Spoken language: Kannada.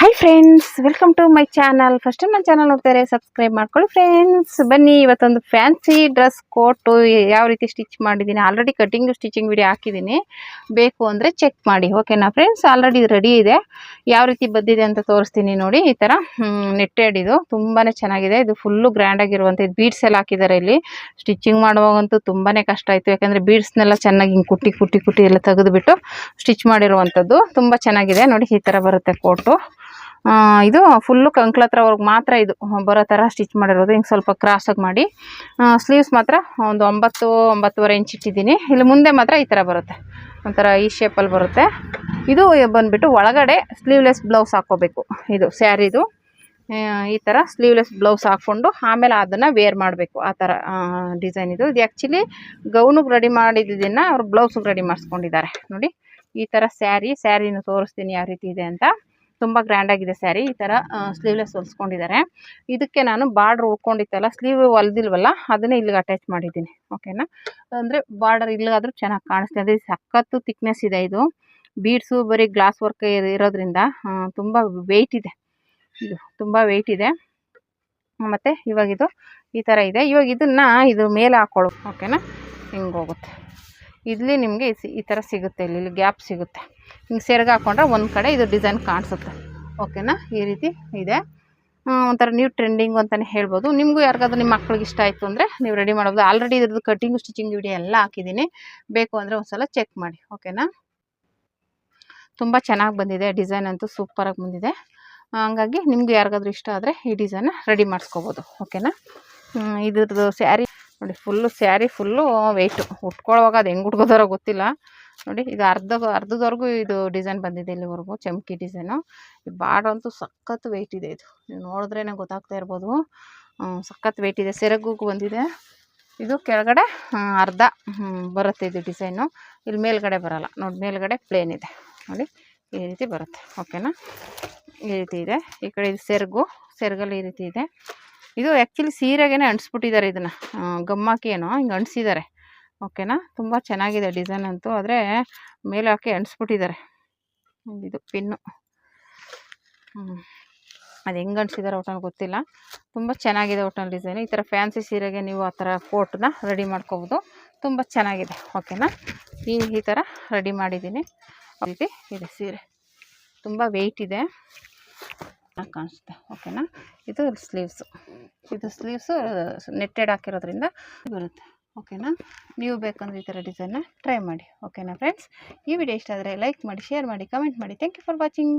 Hi friends, welcome to my channel. First time ನನ್ನ ಚಾನಲ್ ನೋಡ್ತಾರೆ ಸಬ್ಸ್ಕ್ರೈಬ್ ಮಾಡ್ಕೊಳ್ಳಿ ಫ್ರೆಂಡ್ಸ್. ಬನ್ನಿ, ಇವತ್ತೊಂದು ಫ್ಯಾನ್ಸಿ ಡ್ರೆಸ್ ಕೋಟು ಯಾವ ರೀತಿ ಸ್ಟಿಚ್ ಮಾಡಿದ್ದೀನಿ. ಆಲ್ರೆಡಿ ಕಟಿಂಗ್ ಸ್ಟಿಚಿಂಗ್ ವಿಡಿಯೋ ಹಾಕಿದ್ದೀನಿ, ಬೇಕು ಅಂದರೆ ಚೆಕ್ ಮಾಡಿ. ಓಕೆನಾ ಫ್ರೆಂಡ್ಸ್, ಆಲ್ರೆಡಿ ರೆಡಿ ಇದೆ. ಯಾವ ರೀತಿ ಬಂದಿದೆ ಅಂತ ತೋರಿಸ್ತೀನಿ ನೋಡಿ. ಈ ಥರ ನೆಟ್ಟೆಡ್, ಇದು ತುಂಬಾ ಚೆನ್ನಾಗಿದೆ. ಇದು ಫುಲ್ಲು ಗ್ರ್ಯಾಂಡಾಗಿರುವಂಥ ಇದು ಬೀಡ್ಸ್ ಎಲ್ಲ ಹಾಕಿದ್ದಾರೆ. ಇಲ್ಲಿ ಸ್ಟಿಚಿಂಗ್ ಮಾಡುವಾಗಂತೂ ತುಂಬಾ ಕಷ್ಟ ಆಯಿತು, ಯಾಕಂದರೆ ಬೀಡ್ಸ್ನೆಲ್ಲ ಚೆನ್ನಾಗಿ ಹಿಂಗೆ ಕುಟ್ಟಿ ಕುಟ್ಟಿ ಕುಟ್ಟಿ ಎಲ್ಲ ತೆಗೆದುಬಿಟ್ಟು ಸ್ಟಿಚ್ ಮಾಡಿರುವಂಥದ್ದು. ತುಂಬ ಚೆನ್ನಾಗಿದೆ ನೋಡಿ. ಈ ಥರ ಬರುತ್ತೆ ಕೋಟು. ಇದು ಫುಲ್ಲು ಕಂಕ್ಳ ಹತ್ರವರೆಗೆ ಮಾತ್ರ ಇದು ಬರೋ ಥರ ಸ್ಟಿಚ್ ಮಾಡಿರೋದು. ಹಿಂಗೆ ಸ್ವಲ್ಪ ಕ್ರಾಸಾಗಿ ಮಾಡಿ ಸ್ಲೀವ್ಸ್ ಮಾತ್ರ ಒಂದು 9-9.25 ಇಂಚ್ ಇಟ್ಟಿದ್ದೀನಿ. ಇಲ್ಲಿ ಮುಂದೆ ಮಾತ್ರ ಈ ಥರ ಬರುತ್ತೆ, ಒಂಥರ ಈ ಶೇಪಲ್ಲಿ ಬರುತ್ತೆ. ಇದು ಬಂದುಬಿಟ್ಟು ಒಳಗಡೆ ಸ್ಲೀವ್ಲೆಸ್ ಬ್ಲೌಸ್ ಹಾಕ್ಕೋಬೇಕು. ಇದು ಸ್ಯಾರಿದು ಈ ಥರ ಸ್ಲೀವ್ಲೆಸ್ ಬ್ಲೌಸ್ ಹಾಕ್ಕೊಂಡು ಆಮೇಲೆ ಅದನ್ನು ವೇರ್ ಮಾಡಬೇಕು. ಆ ಥರ ಡಿಸೈನ್ ಇದು. ಇದು ಆ್ಯಕ್ಚುಲಿ ಗೌನಿಗೆ ರೆಡಿ ಮಾಡಿದ್ದನ್ನು ಅವ್ರು ಬ್ಲೌಸಿಗೆ ರೆಡಿ ಮಾಡಿಸ್ಕೊಂಡಿದ್ದಾರೆ ನೋಡಿ. ಈ ಥರ ಸ್ಯಾರಿನ ತೋರಿಸ್ತೀನಿ ಯಾವ ರೀತಿ ಇದೆ ಅಂತ. ತುಂಬ ಗ್ರ್ಯಾಂಡಾಗಿದೆ ಸ್ಯಾರಿ. ಈ ಥರ ಸ್ಲೀವ್ಲೆಸ್ ಹೊಲಿಸ್ಕೊಂಡಿದ್ದಾರೆ. ಇದಕ್ಕೆ ನಾನು ಬಾರ್ಡ್ರ್ ಉಳ್ಕೊಂಡಿತ್ತಲ್ಲ, ಸ್ಲೀವ್ ಹೊಲ್ದಿಲ್ವಲ್ಲ, ಅದನ್ನೇ ಇಲ್ಲಿಗೆ ಅಟ್ಯಾಚ್ ಮಾಡಿದ್ದೀನಿ. ಓಕೆನಾ, ಅಂದರೆ ಬಾರ್ಡರ್ ಇಲ್ಲಿಗಾದರೂ ಚೆನ್ನಾಗಿ ಕಾಣಿಸ್ತಾ ಇದೆ. ಸಖತ್ತು ಥಿಕ್ನೆಸ್ ಇದೆ. ಇದು ಬೀಡ್ಸು ಬರೀ ಗ್ಲಾಸ್ ವರ್ಕ್ ಇರೋದ್ರಿಂದ ತುಂಬ ವೆಯ್ಟ್ ಇದೆ. ಇದು ತುಂಬ ವೆಯ್ಟ್ ಇದೆ. ಮತ್ತು ಇವಾಗಿದು ಈ ಥರ ಇದೆ. ಇವಾಗ ಇದನ್ನು ಇದ್ರ ಮೇಲೆ ಹಾಕ್ಕೊಳ್ಳು. ಓಕೆನಾ, ಹಿಂಗೆ ಹೋಗುತ್ತೆ. ಇಲ್ಲಿ ನಿಮಗೆ ಈ ಥರ ಸಿಗುತ್ತೆ, ಇಲ್ಲಿ ಗ್ಯಾಪ್ ಸಿಗುತ್ತೆ. ಹಿಂಗೆ ಸೆರಗು ಹಾಕ್ಕೊಂಡ್ರೆ ಒಂದು ಕಡೆ ಇದು ಡಿಸೈನ್ ಕಾಣಿಸುತ್ತೆ. ಓಕೆನಾ, ಈ ರೀತಿ ಇದೆ. ಒಂಥರ ನ್ಯೂ ಟ್ರೆಂಡಿಂಗ್ ಅಂತಲೇ ಹೇಳ್ಬೋದು. ನಿಮಗೂ ಯಾರಿಗಾದ್ರೂ ನಿಮ್ಮ ಮಕ್ಳಿಗೆ ಇಷ್ಟ ಆಯಿತು ಅಂದರೆ ನೀವು ರೆಡಿ ಮಾಡ್ಬೋದು. ಆಲ್ರೆಡಿ ಇದ್ರದ್ದು ಕಟಿಂಗು ಸ್ಟಿಚಿಂಗ್ ವಿಡಿಯೋ ಎಲ್ಲ ಹಾಕಿದ್ದೀನಿ, ಬೇಕು ಅಂದರೆ ಒಂದು ಸಲ ಚೆಕ್ ಮಾಡಿ. ಓಕೆನಾ, ತುಂಬ ಚೆನ್ನಾಗಿ ಬಂದಿದೆ. ಡಿಸೈನ್ ಅಂತೂ ಸೂಪರಾಗಿ ಬಂದಿದೆ. ಹಂಗಾಗಿ ನಿಮಗೂ ಯಾರಿಗಾದ್ರೂ ಇಷ್ಟ ಆದರೆ ಈ ಡಿಸೈನ್ನ ರೆಡಿ ಮಾಡಿಸ್ಕೋಬೋದು. ಓಕೆನಾ, ಇದ್ರದ್ದು ಸ್ಯಾರಿ ನೋಡಿ, ಸ್ಯಾರಿ ಫುಲ್ಲು ವೆಯ್ಟು. ಉಟ್ಕೊಳ್ಳುವಾಗ ಅದು ಹೆಂಗೆ ಉಟ್ಕೋತಾರೋ ಗೊತ್ತಿಲ್ಲ ನೋಡಿ. ಇದು ಅರ್ಧದವರೆಗೂ ಇದು ಡಿಸೈನ್ ಬಂದಿದೆ, ಇಲ್ಲಿವರೆಗೂ ಚಮ್ಕಿ ಡಿಸೈನು. ಈ ಬಾರ್ಡ್ರ್ ಅಂತೂ ಸಖತ್ತು ವೆಯ್ಟ್ ಇದೆ. ಇದು ನೀವು ನೋಡಿದ್ರೇ ಗೊತ್ತಾಗ್ತಾ ಇರ್ಬೋದು, ಸಖತ್ತು ವೆಯ್ಟ್ ಇದೆ. ಸೆರಗಿಗೂ ಬಂದಿದೆ. ಇದು ಕೆಳಗಡೆ ಅರ್ಧ ಬರುತ್ತೆ ಇದು ಡಿಸೈನು. ಇಲ್ಲಿ ಮೇಲ್ಗಡೆ ಬರೋಲ್ಲ ನೋಡಿ, ಮೇಲ್ಗಡೆ ಪ್ಲೇನ್ ಇದೆ ನೋಡಿ, ಈ ರೀತಿ ಬರುತ್ತೆ. ಓಕೆನಾ, ಈ ರೀತಿ ಇದೆ. ಈ ಕಡೆ ಇದು ಸೆರಗಲ್ಲಿ ಈ ರೀತಿ ಇದೆ. ಇದು ಆ್ಯಕ್ಚುಲಿ ಸೀರೆಗೇ ಅಂಟಿಸ್ಬಿಟ್ಟಿದ್ದಾರೆ. ಇದನ್ನು ಗಮ್ಮಾಕಿ ಏನೋ ಹಿಂಗೆ ಅಂಟಿಸಿದ್ದಾರೆ. ಓಕೆನಾ, ತುಂಬ ಚೆನ್ನಾಗಿದೆ ಡಿಸೈನ್ ಅಂತೂ. ಆದರೆ ಮೇಲೆ ಹಾಕಿ ಅಂಟಿಸ್ಬಿಟ್ಟಿದ್ದಾರೆ. ಇದು ಪಿನ್ನು ಅದು ಹೆಂಗೆ ಅಂಟಿಸಿದ್ದಾರೆ ಒಟ್ಟಲ್ಲಿ ಗೊತ್ತಿಲ್ಲ. ತುಂಬ ಚೆನ್ನಾಗಿದೆ ಒಟ್ಟಲ್ಲಿ ಡಿಸೈನು. ಈ ಥರ ಫ್ಯಾನ್ಸಿ ಸೀರೆಗೆ ನೀವು ಆ ಥರ ಕೋಟನ್ನ ರೆಡಿ ಮಾಡ್ಕೋಬೋದು. ತುಂಬ ಚೆನ್ನಾಗಿದೆ. ಓಕೆನಾ, ಈ ಥರ ರೆಡಿ ಮಾಡಿದ್ದೀನಿ. ರೀತಿ ಇದೆ ಸೀರೆ, ತುಂಬ ವೆಯ್ಟ್ ಇದೆ, ಕಾಣಿಸುತ್ತೆ. ಓಕೆನಾ, ಇದು ಸ್ಲೀವ್ಸು ನೆಟ್ಟೆಡ್ ಹಾಕಿರೋದ್ರಿಂದ ಬರುತ್ತೆ. ಓಕೆನಾ, ನೀವು ಬೇಕಂದ್ರೆ ಈ ಥರ ಡಿಸೈನ್ನ ಟ್ರೈ ಮಾಡಿ. ಓಕೆನಾ ಫ್ರೆಂಡ್ಸ್, ಈ ವಿಡಿಯೋ ಇಷ್ಟ ಆದರೆ ಲೈಕ್ ಮಾಡಿ, ಶೇರ್ ಮಾಡಿ, ಕಮೆಂಟ್ ಮಾಡಿ. Thank you for watching.